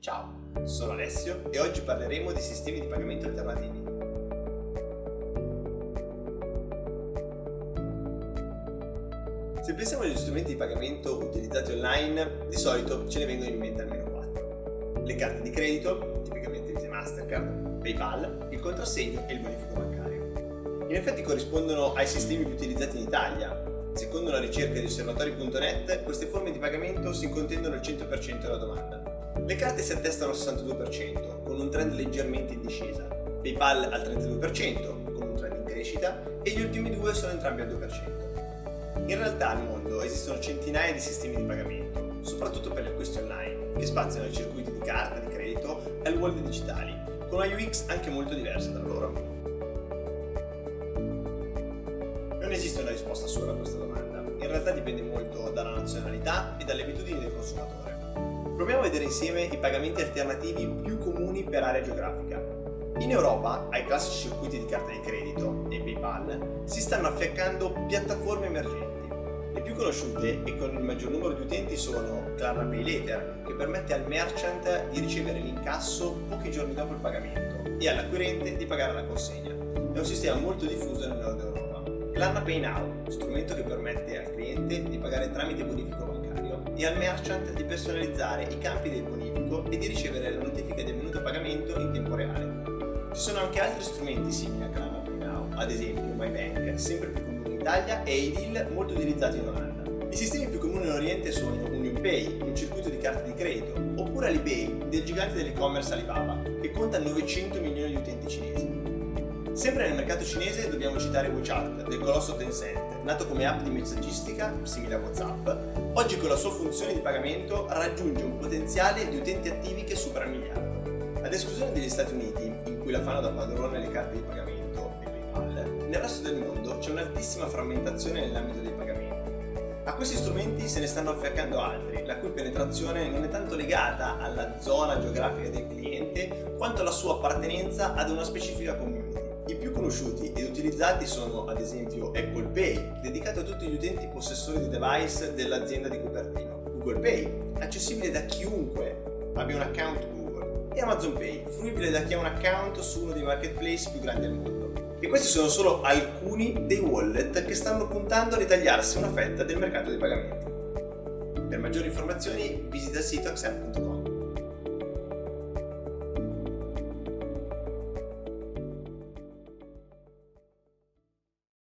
Ciao, sono Alessio e oggi parleremo di sistemi di pagamento alternativi. Se pensiamo agli strumenti di pagamento utilizzati online, di solito ce ne vengono in mente almeno 4. Le carte di credito, tipicamente Visa e Mastercard, PayPal, il contrassegno e il bonifico bancario. In effetti corrispondono ai sistemi più utilizzati in Italia. Secondo una ricerca di osservatori.net, queste forme di pagamento si contendono il 100% della domanda. Le carte si attestano al 62%, con un trend leggermente in discesa, PayPal al 32%, con un trend in crescita, e gli ultimi due sono entrambi al 2%. In realtà al mondo esistono centinaia di sistemi di pagamento, soprattutto per gli acquisti online, che spaziano dai circuiti di carta, di credito, ai wallet digitali, con una UX anche molto diversa da loro. Non esiste una risposta sola a questa domanda, in realtà dipende molto dalla nazionalità e dalle abitudini del consumatore. Proviamo a vedere insieme i pagamenti alternativi più comuni per area geografica. In Europa, ai classici circuiti di carta di credito e PayPal, si stanno affiancando piattaforme emergenti. Le più conosciute e con il maggior numero di utenti sono Klarna Pay Later, che permette al merchant di ricevere l'incasso pochi giorni dopo il pagamento e all'acquirente di pagare alla consegna. È un sistema molto diffuso nel nord Europa. Klarna Pay Now, strumento che permette al cliente di pagare tramite bonifico bancario e al merchant di personalizzare i campi del bonifico e di ricevere la notifica di avvenuto pagamento in tempo reale. Ci sono anche altri strumenti simili a Klarna Pay Now, ad esempio MyBank, sempre più comune in Italia, e Edil, molto utilizzati in Olanda. I sistemi più comuni in Oriente sono UnionPay, un circuito di carte di credito, oppure Alipay, del gigante dell'e-commerce Alibaba, che conta 900 milioni di utenti cinesi. Sempre nel mercato cinese dobbiamo citare WeChat, del colosso Tencent, nato come app di messaggistica, simile a WhatsApp. Oggi con la sua funzione di pagamento raggiunge un potenziale di utenti attivi che supera il miliardo. Ad esclusione degli Stati Uniti, in cui la fanno da padrone le carte di pagamento e PayPal, nel resto del mondo c'è un'altissima frammentazione nell'ambito dei pagamenti. A questi strumenti se ne stanno affiancando altri, la cui penetrazione non è tanto legata alla zona geografica del cliente, quanto alla sua appartenenza ad una specifica community. I più conosciuti ed utilizzati sono ad esempio Apple Pay, dedicato a tutti gli utenti possessori di device dell'azienda di Cupertino, Google Pay, accessibile da chiunque abbia un account Google, e Amazon Pay, fruibile da chi ha un account su uno dei marketplace più grandi al mondo. E questi sono solo alcuni dei wallet che stanno puntando a ritagliarsi una fetta del mercato dei pagamenti. Per maggiori informazioni visita il sito accept.com.